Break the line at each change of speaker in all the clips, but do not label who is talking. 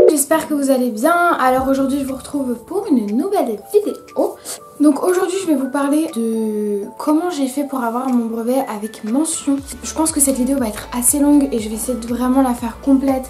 J'espère que vous allez bien. Alors aujourd'hui je vous retrouve pour une nouvelle vidéo. Donc aujourd'hui je vais vous parler de comment j'ai fait pour avoir mon brevet avec mention. Je pense que cette vidéo va être assez longue et je vais essayer de vraiment la faire complète.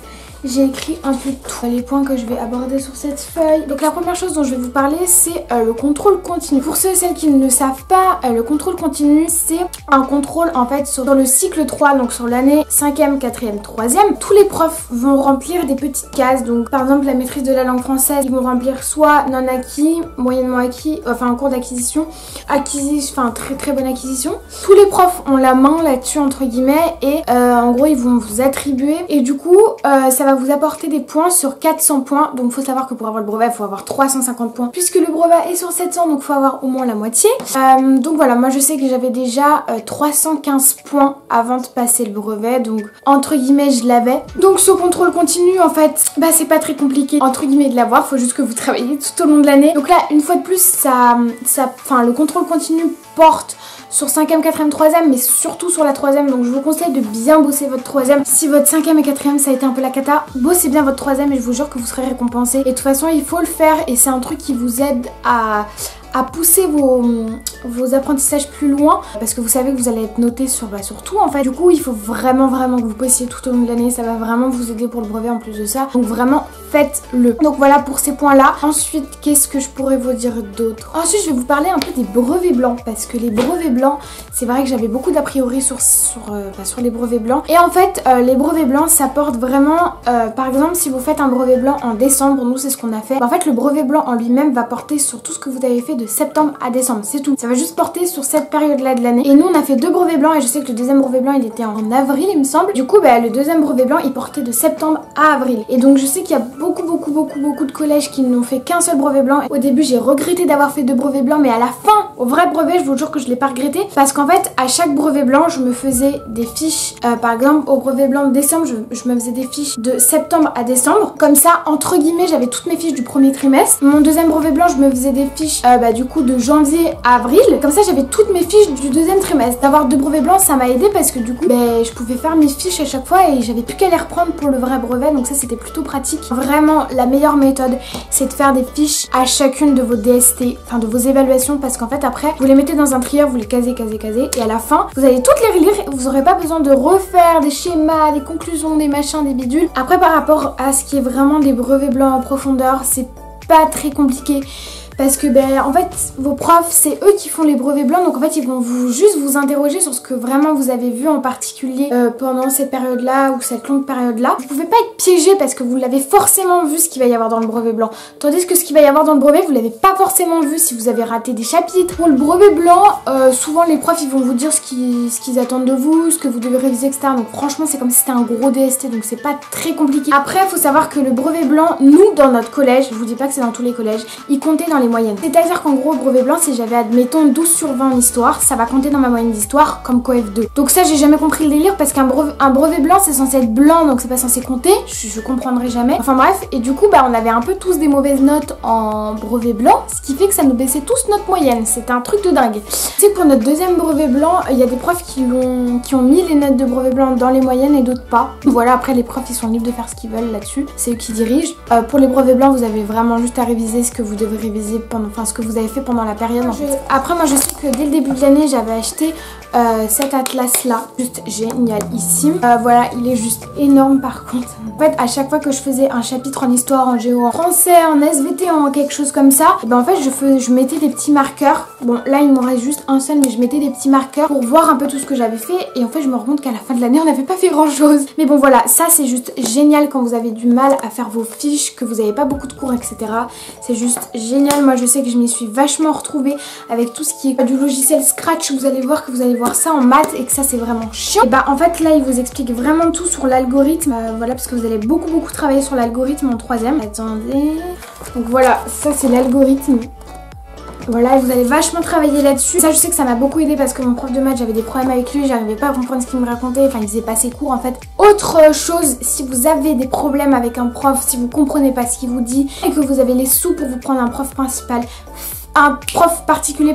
J'ai écrit un peu tous les points que je vais aborder sur cette feuille. Donc la première chose dont je vais vous parler, c'est le contrôle continu. Pour ceux et celles qui ne le savent pas, le contrôle continu, c'est un contrôle en fait sur le cycle 3, donc sur l'année 5e, 4e, 3e. Tous les profs vont remplir des petites cases. Donc par exemple la maîtrise de la langue française, ils vont remplir soit non acquis, moyennement acquis, enfin en cours d'acquisition, enfin très bonne acquisition. Tous les profs ont la main là-dessus entre guillemets et en gros ils vont vous attribuer et du coup ça va vous apporter des points sur 400 points. Donc faut savoir que pour avoir le brevet il faut avoir 350 points puisque le brevet est sur 700, donc il faut avoir au moins la moitié. Donc voilà, moi je sais que j'avais déjà 315 points avant de passer le brevet, donc entre guillemets je l'avais. Donc ce contrôle continu en fait c'est pas très compliqué entre guillemets de l'avoir, faut juste que vous travaillez tout au long de l'année. Donc là une fois de plus le contrôle continu porte sur 5e, 4e, 3e, mais surtout sur la 3e. Donc je vous conseille de bien bosser votre 3e. Si votre 5e et 4e ça a été un peu la cata, bossez bien votre 3e et je vous jure que vous serez récompensé. Et de toute façon il faut le faire et c'est un truc qui vous aide à pousser vos apprentissages plus loin parce que vous savez que vous allez être noté sur tout en fait. Du coup il faut vraiment que vous bossiez tout au long de l'année, ça va vraiment vous aider pour le brevet en plus de ça, donc vraiment faites-le. Donc voilà pour ces points là. Ensuite qu'est-ce que je pourrais vous dire d'autre? Ensuite je vais vous parler un peu des brevets blancs parce que les brevets blancs, c'est vrai que j'avais beaucoup d'a priori sur les brevets blancs et en fait les brevets blancs ça porte vraiment par exemple si vous faites un brevet blanc en décembre, nous c'est ce qu'on a fait, en fait le brevet blanc en lui-même va porter sur tout ce que vous avez fait de septembre à décembre, c'est tout. Ça va juste porter sur cette période là de l'année. Et nous on a fait deux brevets blancs et je sais que le deuxième brevet blanc il était en avril il me semble. Du coup le deuxième brevet blanc il portait de septembre à avril. Et donc je sais qu'il y a beaucoup de collèges qui n'ont fait qu'un seul brevet blanc. Au début j'ai regretté d'avoir fait deux brevets blancs, mais à la fin au vrai brevet je vous jure que je l'ai pas regretté parce qu'en fait à chaque brevet blanc je me faisais des fiches. Par exemple au brevet blanc de décembre je me faisais des fiches de septembre à décembre. Comme ça entre guillemets j'avais toutes mes fiches du premier trimestre. Mon deuxième brevet blanc je me faisais des fiches du coup de janvier à avril. Comme ça j'avais toutes mes fiches du deuxième trimestre. D'avoir deux brevets blancs ça m'a aidé parce que du coup je pouvais faire mes fiches à chaque fois et j'avais plus qu'à les reprendre pour le vrai brevet, donc ça c'était plutôt pratique. Vraiment la meilleure méthode c'est de faire des fiches à chacune de vos DST, enfin de vos évaluations, parce qu'en fait après vous les mettez dans un trieur, vous les casez et à la fin vous allez toutes les relire et vous n'aurez pas besoin de refaire des schémas, des conclusions, des machins, des bidules. Après par rapport à ce qui est vraiment des brevets blancs en profondeur, c'est pas très compliqué. Parce que en fait vos profs c'est eux qui font les brevets blancs, donc en fait ils vont juste vous interroger sur ce que vraiment vous avez vu en particulier pendant cette période là ou cette longue période là. Vous pouvez pas être piégé parce que vous l'avez forcément vu ce qu'il va y avoir dans le brevet blanc, tandis que ce qu'il va y avoir dans le brevet vous l'avez pas forcément vu si vous avez raté des chapitres. Pour le brevet blanc souvent les profs ils vont vous dire ce qu'ils attendent de vous, ce que vous devez réviser, etc. Donc franchement c'est comme si c'était un gros DST, donc c'est pas très compliqué. Après il faut savoir que le brevet blanc, nous dans notre collège, je vous dis pas que c'est dans tous les collèges, il comptait dans les moyennes. C'est-à-dire qu'en gros, brevet blanc, si j'avais admettons 12 sur 20 en histoire, ça va compter dans ma moyenne d'histoire comme coef 2. Donc ça, j'ai jamais compris le délire parce qu'un brevet blanc, c'est censé être blanc, donc c'est pas censé compter. Je comprendrai jamais. Enfin bref, et du coup, on avait un peu tous des mauvaises notes en brevet blanc, ce qui fait que ça nous baissait tous notre moyenne. C'était un truc de dingue. Tu sais que pour notre deuxième brevet blanc, il y a des profs qui ont mis les notes de brevet blanc dans les moyennes et d'autres pas. Voilà, après les profs, ils sont libres de faire ce qu'ils veulent là-dessus. C'est eux qui dirigent. Pour les brevets blancs, vous avez vraiment juste à réviser ce que vous devez réviser ce que vous avez fait pendant la période en fait. Après moi je sais que dès le début de l'année j'avais acheté cet atlas là, juste génialissime. Voilà, il est juste énorme par contre. En fait à chaque fois que je faisais un chapitre en histoire, en géo, en français, en SVT, en quelque chose comme ça, en fait je mettais des petits marqueurs. Bon là il m'en reste juste un seul, mais je mettais des petits marqueurs pour voir un peu tout ce que j'avais fait et en fait je me rends compte qu'à la fin de l'année on n'avait pas fait grand chose. Mais bon voilà, ça c'est juste génial quand vous avez du mal à faire vos fiches, que vous n'avez pas beaucoup de cours, etc. C'est juste génial. Moi je sais que je m'y suis vachement retrouvée avec tout ce qui est du logiciel Scratch. Vous allez voir ça en maths et que ça c'est vraiment chiant. Et en fait là il vous explique vraiment tout sur l'algorithme. Voilà, parce que vous allez beaucoup travailler sur l'algorithme en troisième. Attendez. Donc voilà, ça c'est l'algorithme. Voilà, vous allez vachement travailler là-dessus. Ça je sais que ça m'a beaucoup aidé parce que mon prof de maths, j'avais des problèmes avec lui, j'arrivais pas à comprendre ce qu'il me racontait, enfin il faisait pas ses cours en fait. Autre chose, si vous avez des problèmes avec un prof, si vous comprenez pas ce qu'il vous dit et que vous avez les sous pour vous prendre un prof particulier,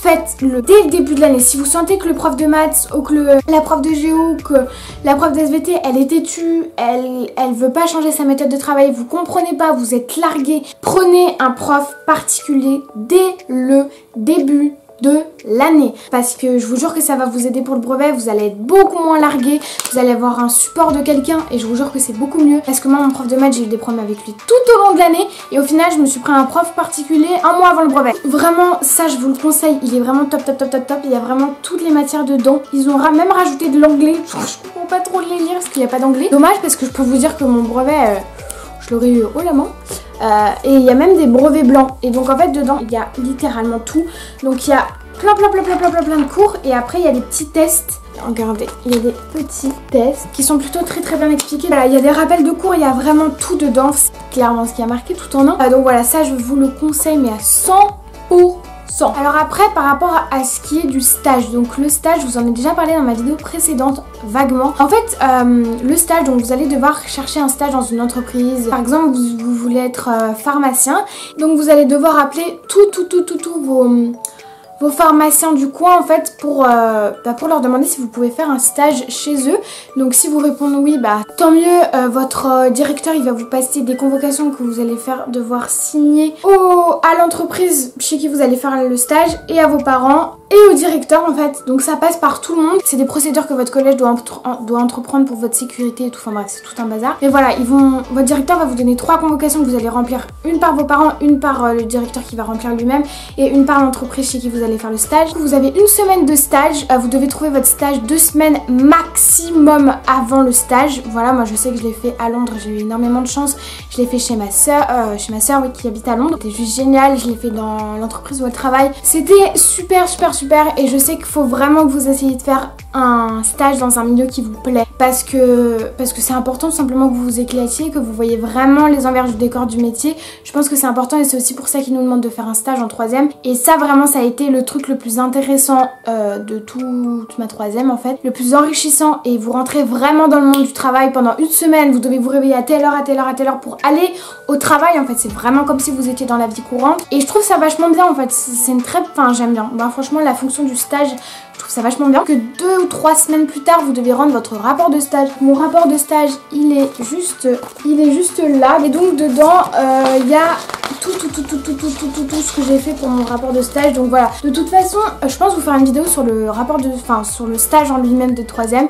faites-le dès le début de l'année. Si vous sentez que le prof de maths ou que la prof de géo, que la prof de SVT, elle est têtue, elle veut pas changer sa méthode de travail, vous comprenez pas, vous êtes largué, prenez un prof particulier dès le début de l'année, parce que je vous jure que ça va vous aider pour le brevet. Vous allez être beaucoup moins largué, vous allez avoir un support de quelqu'un et je vous jure que c'est beaucoup mieux, parce que moi mon prof de maths, j'ai eu des problèmes avec lui tout au long de l'année et au final je me suis pris un prof particulier un mois avant le brevet. Vraiment ça je vous le conseille, il est vraiment top top top top top. Il y a vraiment toutes les matières dedans, ils ont même rajouté de l'anglais. Je comprends pas trop les lire parce qu'il n'y a pas d'anglais, dommage, parce que je peux vous dire que mon brevet je l'aurais eu haut la main. Et il y a même des brevets blancs. Et donc en fait dedans il y a littéralement tout. Donc il y a plein de cours. Et après il y a des petits tests. Regardez, il y a des petits tests qui sont plutôt très bien expliqués. Voilà, il y a des rappels de cours, il y a vraiment tout dedans. C'est clairement ce qui a marqué tout en un. Donc voilà, ça je vous le conseille mais à 100%. Alors après par rapport à ce qui est du stage, donc le stage je vous en ai déjà parlé dans ma vidéo précédente vaguement. En fait le stage, donc vous allez devoir chercher un stage dans une entreprise. Par exemple vous voulez être pharmacien, donc vous allez devoir appeler tous vos pharmaciens du coin en fait pour leur demander si vous pouvez faire un stage chez eux. Donc si vous répondez oui, tant mieux, votre directeur il va vous passer des convocations que vous allez devoir signer à l'entreprise chez qui vous allez faire le stage et à vos parents et au directeur en fait. Donc ça passe par tout le monde. C'est des procédures que votre collège doit entreprendre pour votre sécurité et tout. Enfin bref, c'est tout un bazar. Mais voilà, votre directeur va vous donner 3 convocations que vous allez remplir. Une par vos parents, une par le directeur qui va remplir lui-même et une par l'entreprise chez qui vous allez faire le stage. Vous avez une semaine de stage. Vous devez trouver votre stage 2 semaines maximum avant le stage. Voilà, moi je sais que je l'ai fait à Londres. J'ai eu énormément de chance. Je l'ai fait chez ma soeur oui, qui habite à Londres. C'était juste génial. Je l'ai fait dans l'entreprise où elle travaille. C'était super et je sais qu'il faut vraiment que vous essayiez de faire un stage dans un milieu qui vous plaît parce que c'est important tout simplement que vous vous éclatiez, que vous voyez vraiment les envers du décor du métier. Je pense que c'est important et c'est aussi pour ça qu'ils nous demandent de faire un stage en 3e. Et ça vraiment ça a été le truc le plus intéressant de toute ma 3e en fait, le plus enrichissant, et vous rentrez vraiment dans le monde du travail pendant une semaine. Vous devez vous réveiller à telle heure pour aller au travail en fait. C'est vraiment comme si vous étiez dans la vie courante et je trouve ça vachement bien en fait. C'est j'aime bien. Franchement la fonction du stage, je trouve ça vachement bien. Que 2 ou 3 semaines plus tard vous devez rendre votre rapport de stage. Mon rapport de stage il est juste là, et donc dedans il y a tout ce que j'ai fait pour mon rapport de stage. Donc voilà, de toute façon je pense vous faire une vidéo sur le sur le stage en lui-même de 3e.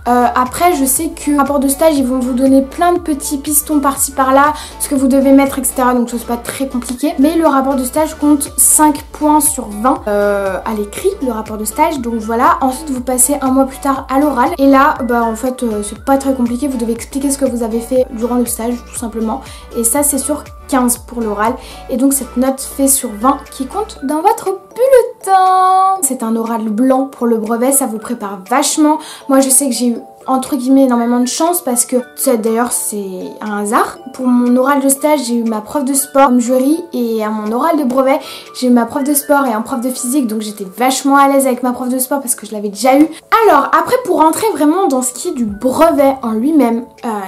Après je sais que rapport de stage ils vont vous donner plein de petits pistons par-ci par-là, ce que vous devez mettre etc, donc c'est pas très compliqué, mais le rapport de stage compte 5 points sur 20 à l'écrit, le rapport de stage. Donc voilà, ensuite vous passez un mois plus tard à l'oral et là en fait c'est pas très compliqué, vous devez expliquer ce que vous avez fait durant le stage tout simplement, et ça c'est sur 15 pour l'oral, et donc cette note fait sur 20 qui compte dans votre bulletin. C'est un oral blanc pour le brevet, ça vous prépare vachement. Moi je sais que j'ai eu entre guillemets énormément de chance parce que d'ailleurs c'est un hasard. Pour mon oral de stage j'ai eu ma prof de sport comme jury, et à mon oral de brevet j'ai eu ma prof de sport et un prof de physique, donc j'étais vachement à l'aise avec ma prof de sport parce que je l'avais déjà eu. Alors après pour rentrer vraiment dans ce qui est du brevet en lui-même,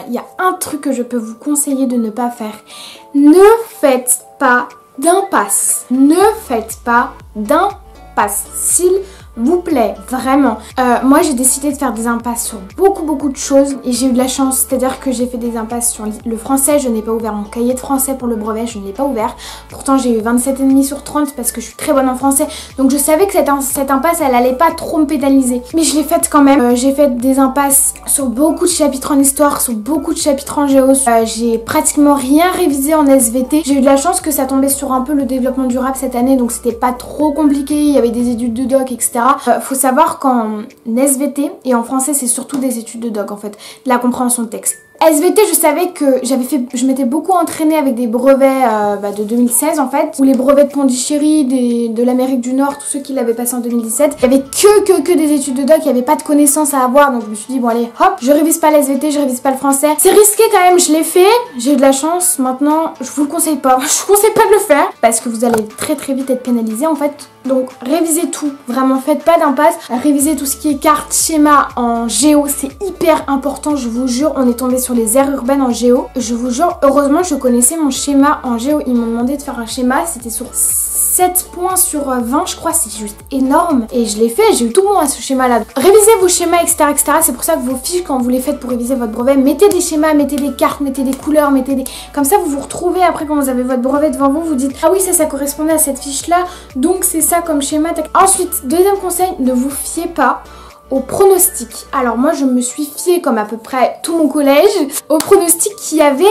il y a un truc que je peux vous conseiller de ne pas faire. Ne faites pas d'impasse. Ne faites pas d'impasse, s'il vous plaît, vraiment. Moi j'ai décidé de faire des impasses sur beaucoup de choses et j'ai eu de la chance, c'est-à-dire que j'ai fait des impasses sur le français. Je n'ai pas ouvert mon cahier de français pour le brevet, je ne l'ai pas ouvert. Pourtant j'ai eu 27,5 sur 30 parce que je suis très bonne en français, donc je savais que cette impasse elle allait pas trop me pénaliser, mais je l'ai faite quand même. J'ai fait des impasses sur beaucoup de chapitres en histoire, sur beaucoup de chapitres en géo. J'ai pratiquement rien révisé en SVT. J'ai eu de la chance que ça tombait sur un peu le développement durable cette année, donc c'était pas trop compliqué, il y avait des études de doc etc. Faut savoir qu'en SVT et en français c'est surtout des études de doc en fait, de la compréhension de texte. SVT je savais que je m'étais beaucoup entraînée avec des brevets de 2016 en fait, ou les brevets de Pondichéry, de l'Amérique du Nord, tous ceux qui l'avaient passé en 2017. Il y avait que des études de doc, il n'y avait pas de connaissances à avoir, donc je me suis dit bon allez hop, je révise pas l'SVT, je révise pas le français. C'est risqué quand même, je l'ai fait, j'ai eu de la chance. Maintenant je vous le conseille pas, je vous conseille pas de le faire parce que vous allez très vite être pénalisé en fait. Donc révisez tout, vraiment faites pas d'impasse, révisez tout ce qui est cartes, schéma en géo, c'est hyper important, je vous jure. On est tombé sur les aires urbaines en géo, je vous jure, heureusement je connaissais mon schéma en géo, ils m'ont demandé de faire un schéma, c'était sur 7 points sur 20 je crois, c'est juste énorme et je l'ai fait, j'ai eu tout bon à ce schéma là. Révisez vos schémas etc, c'est pour ça que vos fiches quand vous les faites pour réviser votre brevet, mettez des schémas, mettez des cartes, mettez des couleurs, mettez des... Comme ça vous vous retrouvez après quand vous avez votre brevet devant vous, vous dites ah oui ça correspondait à cette fiche là, donc c'est ça comme schéma. Ensuite, deuxième conseil, ne vous fiez pas aux pronostics. Alors moi je me suis fiée comme à peu près tout mon collège aux pronostics qu'il y avait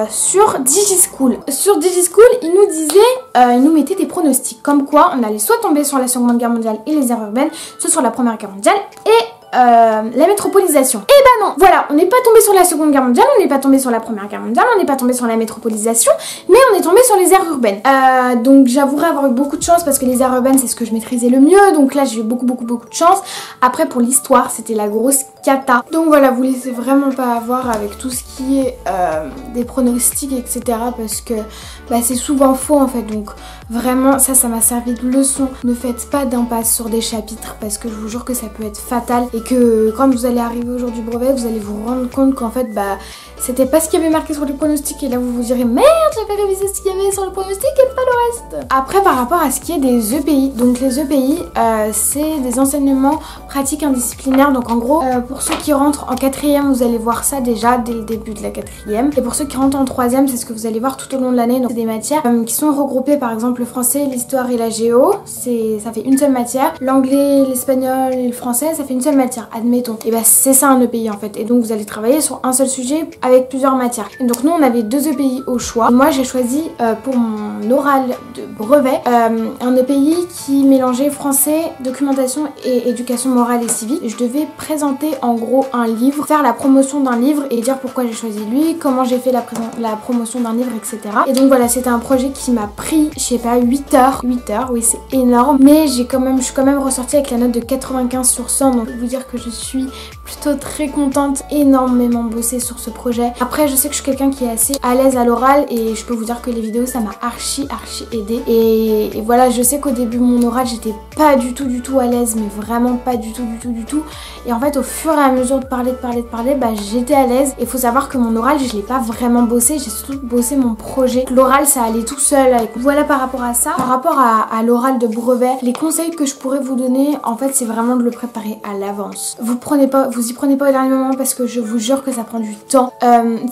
sur Digischool. Sur Digischool ils nous disaient, ils nous mettaient des pronostics comme quoi on allait soit tomber sur la Seconde Guerre mondiale et les aires urbaines, soit sur la Première Guerre mondiale et la métropolisation. Et bah non, voilà, on n'est pas tombé sur la Seconde Guerre mondiale, on n'est pas tombé sur la Première Guerre mondiale, on n'est pas tombé sur la métropolisation, mais on est tombé sur les aires urbaines. Donc j'avouerai avoir eu beaucoup de chance parce que les aires urbaines c'est ce que je maîtrisais le mieux, donc là j'ai eu beaucoup de chance. Après pour l'histoire c'était la grosse cata. Donc voilà, vous laissez vraiment pas avoir avec tout ce qui est des pronostics etc parce que bah, c'est souvent faux en fait, donc vraiment ça m'a servi de leçon. Ne faites pas d'impasse sur des chapitres parce que je vous jure que ça peut être fatal et que quand vous allez arriver au jour du brevet vous allez vous rendre compte qu'en fait bah c'était pas ce qu'il y avait marqué sur les pronostics et là vous vous direz merde j'avais révisé ce qu'il y avait sur le pronostic et pas le reste. Après par rapport à ce qui est des EPI, donc les EPI c'est des enseignements pratiques indisciplinaires, donc en gros pour ceux qui rentrent en 4e vous allez voir ça déjà dès le début de la 4e et pour ceux qui rentrent en 3e c'est ce que vous allez voir tout au long de l'année. Donc c'est des matières qui sont regroupées, par exemple le français, l'histoire et la géo, ça fait une seule matière, l'anglais, l'espagnol et le français ça fait une seule matière, admettons. Et bah c'est ça un EPI en fait, et donc vous allez travailler sur un seul sujet avec plusieurs matières. Et donc nous on avait 2 EPI au choix. Moi j'ai choisi pour mon oral de brevet un EPI qui mélangeait français, documentation et éducation morale et civique. Je devais présenter en gros un livre, faire la promotion d'un livre et dire pourquoi j'ai choisi lui, comment j'ai fait la promotion d'un livre, etc. Et donc voilà, c'était un projet qui m'a pris, je sais pas, 8 heures. 8 heures, oui c'est énorme, mais je suis quand même ressortie avec la note de 95 sur 100, donc je peux vous dire que je suis plutôt très contente, énormément bossé sur ce projet. Après je sais que je suis quelqu'un qui est assez à l'aise à l'oral et je peux vous dire que les vidéos ça m'a archi aidé et voilà, je sais qu'au début mon oral j'étais pas du tout à l'aise, mais vraiment pas du tout, et en fait au fur et à mesure de parler bah j'étais à l'aise. Et faut savoir que mon oral je l'ai pas vraiment bossé, j'ai surtout bossé mon projet. L'oral ça allait tout seul. Voilà par rapport à ça. Par rapport à l'oral de brevet, les conseils que je pourrais vous donner en fait c'est vraiment de le préparer à l'avance. Vous y prenez pas au dernier moment parce que je vous jure que ça prend du temps.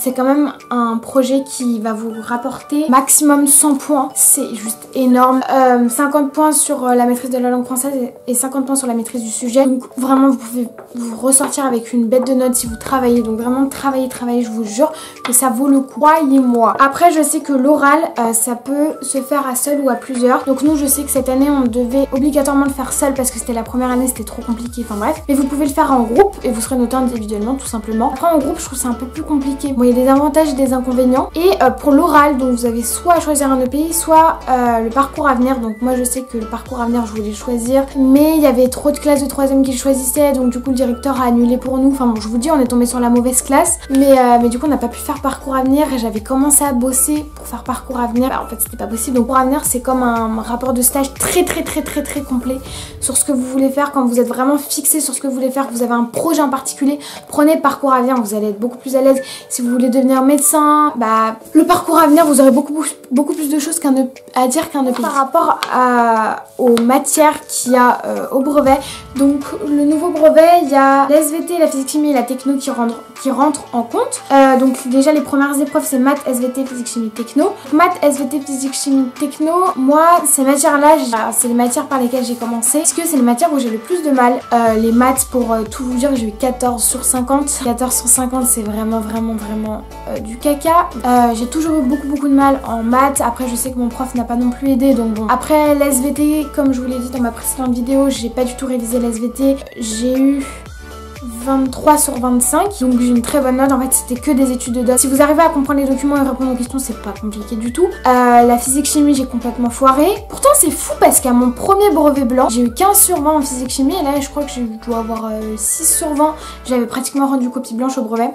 C'est quand même un projet qui va vous rapporter maximum 100 points, c'est juste énorme. 50 points sur la maîtrise de la langue française et 50 points sur la maîtrise du sujet. Donc vraiment vous pouvez vous ressortir avec une bête de notes si vous travaillez. Donc vraiment travaillez, je vous jure que ça vaut le coup, croyez-moi. Après je sais que l'oral ça peut se faire à seul ou à plusieurs. Donc nous je sais que cette année on devait obligatoirement le faire seul parce que c'était la première année, c'était trop compliqué, enfin bref. Mais vous pouvez le faire en groupe et vous serez noté individuellement tout simplement. Après en groupe je trouve ça un peu plus compliqué. Bon il y a des avantages et des inconvénients. Et pour l'oral donc vous avez soit à choisir un EPI, soit le parcours à venir. Donc moi je sais que le parcours à venir je voulais choisir, mais il y avait trop de classes de 3e qui le choisissaient, donc du coup le directeur a annulé pour nous. Enfin bon je vous dis on est tombé sur la mauvaise classe, mais du coup on n'a pas pu faire parcours à venir et j'avais commencé à bosser pour faire parcours à venir. Bah, en fait c'était pas possible. Donc parcours à venir c'est comme un rapport de stage très complet sur ce que vous voulez faire. Quand vous êtes vraiment fixé sur ce que vous voulez faire, que vous avez un projet en particulier, prenez parcours à venir, vous allez être beaucoup plus à l'aise. Si vous voulez devenir médecin, bah le parcours à venir vous aurez beaucoup plus de choses à dire qu'un EPI. Par rapport aux matières qu'il y a au brevet, donc le nouveau brevet il y a la SVT, la physique chimie et la techno qui rentrent en compte. Donc déjà les premières épreuves c'est maths, SVT, physique chimie, techno. Maths, SVT, physique chimie, techno, moi ces matières là c'est les matières par lesquelles j'ai commencé parce que c'est les matières où j'ai le plus de mal. Les maths pour tout vous dire j'ai eu 14 sur 50. 14 sur 50 c'est vraiment du caca. J'ai toujours eu beaucoup de mal en maths. Après je sais que mon prof n'a pas non plus aidé, donc bon. Après l'SVT comme je vous l'ai dit dans ma précédente vidéo, j'ai pas du tout révisé l'SVT, j'ai eu 23 sur 25, donc j'ai une très bonne note. En fait c'était que des études de doc. Si vous arrivez à comprendre les documents et répondre aux questions c'est pas compliqué du tout. La physique chimie j'ai complètement foiré. Pourtant c'est fou parce qu'à mon premier brevet blanc j'ai eu 15 sur 20 en physique chimie et là je crois que je dois avoir 6 sur 20. J'avais pratiquement rendu copie blanche au brevet.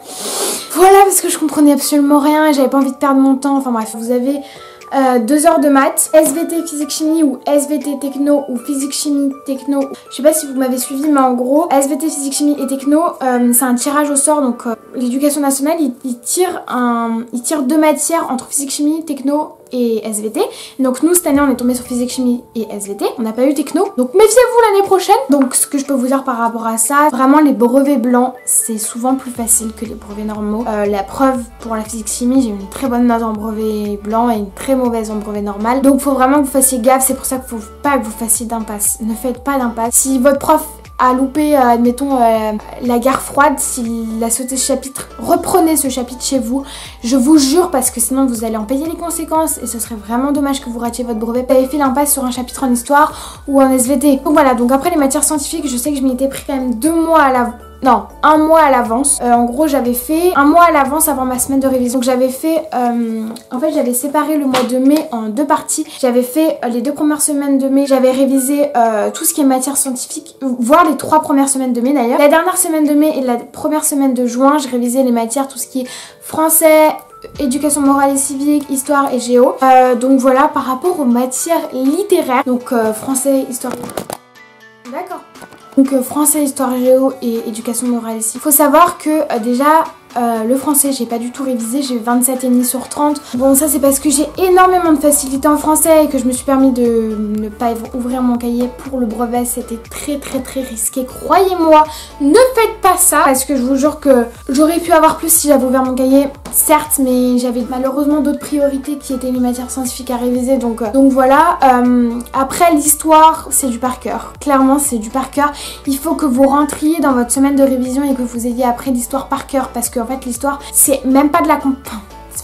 Voilà, parce que je comprenais absolument rien et j'avais pas envie de perdre mon temps. Enfin bref, vous avez 2 heures de maths, SVT physique chimie ou SVT techno ou physique chimie techno. Je sais pas si vous m'avez suivi, mais en gros SVT physique chimie et techno, c'est un tirage au sort. Donc l'éducation nationale il tire 2 matières entre physique chimie, techno et SVT. Donc nous cette année on est tombé sur physique chimie et SVT, on n'a pas eu techno, donc méfiez-vous l'année prochaine. Donc ce que je peux vous dire par rapport à ça, vraiment les brevets blancs c'est souvent plus facile que les brevets normaux. La preuve pour la physique chimie, j'ai eu une très bonne note en brevet blanc et une très mauvaise en brevet normal, donc faut vraiment que vous fassiez gaffe. C'est pour ça qu'il faut pas que vous fassiez d'impasse, ne faites pas d'impasse. Si votre prof a loupé, admettons, la guerre froide, s'il a sauté ce chapitre, reprenez ce chapitre chez vous, je vous jure, parce que sinon vous allez en payer les conséquences et ce serait vraiment dommage que vous ratiez votre brevet. Vous avez fait l'impasse sur un chapitre en histoire ou en SVT. Donc voilà, donc après les matières scientifiques, je sais que je m'y étais pris quand même 2 mois à la... Non, 1 mois à l'avance. En gros, j'avais fait 1 mois à l'avance avant ma semaine de révision. Donc j'avais fait... en fait, j'avais séparé le mois de mai en 2 parties. J'avais fait les 2 premières semaines de mai. J'avais révisé tout ce qui est matière scientifique, voire les 3 premières semaines de mai d'ailleurs. La dernière semaine de mai et la première semaine de juin, je révisais les matières, tout ce qui est français, éducation morale et civique, histoire et géo. Donc voilà, par rapport aux matières littéraires, donc français, histoire... D'accord. Donc français, histoire, géo et éducation morale ici. Il faut savoir que déjà le français j'ai pas du tout révisé, j'ai 27,5 sur 30. Bon ça c'est parce que j'ai énormément de facilité en français et que je me suis permis de ne pas ouvrir mon cahier pour le brevet. C'était très risqué, croyez-moi, ne faites pas ça, parce que je vous jure que j'aurais pu avoir plus si j'avais ouvert mon cahier, certes, mais j'avais malheureusement d'autres priorités qui étaient les matières scientifiques à réviser, donc voilà. Après l'histoire c'est du par cœur, clairement c'est du par cœur. Il faut que vous rentriez dans votre semaine de révision et que vous ayez appris l'histoire par cœur, parce que en fait l'histoire c'est même pas de la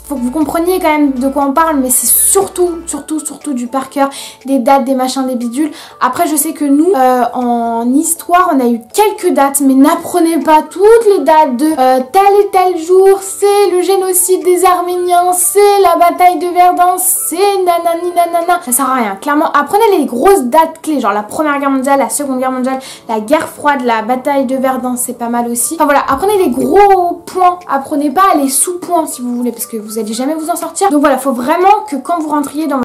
faut que vous compreniez quand même de quoi on parle, mais c'est surtout du par cœur, des dates, des machins, des bidules. Après je sais que nous en histoire on a eu quelques dates, mais n'apprenez pas toutes les dates de tel et tel jour, c'est le génocide des Arméniens, c'est la bataille de Verdun, c'est nanani nanana. Ça sert à rien, clairement. Apprenez les grosses dates clés, genre la première guerre mondiale, la seconde guerre mondiale, la guerre froide, la bataille de Verdun, c'est pas mal aussi. Enfin voilà, apprenez les gros points, apprenez pas les sous-points si vous voulez, parce que vous allez jamais vous en sortir. Donc voilà, faut vraiment que quand vous rentriez dans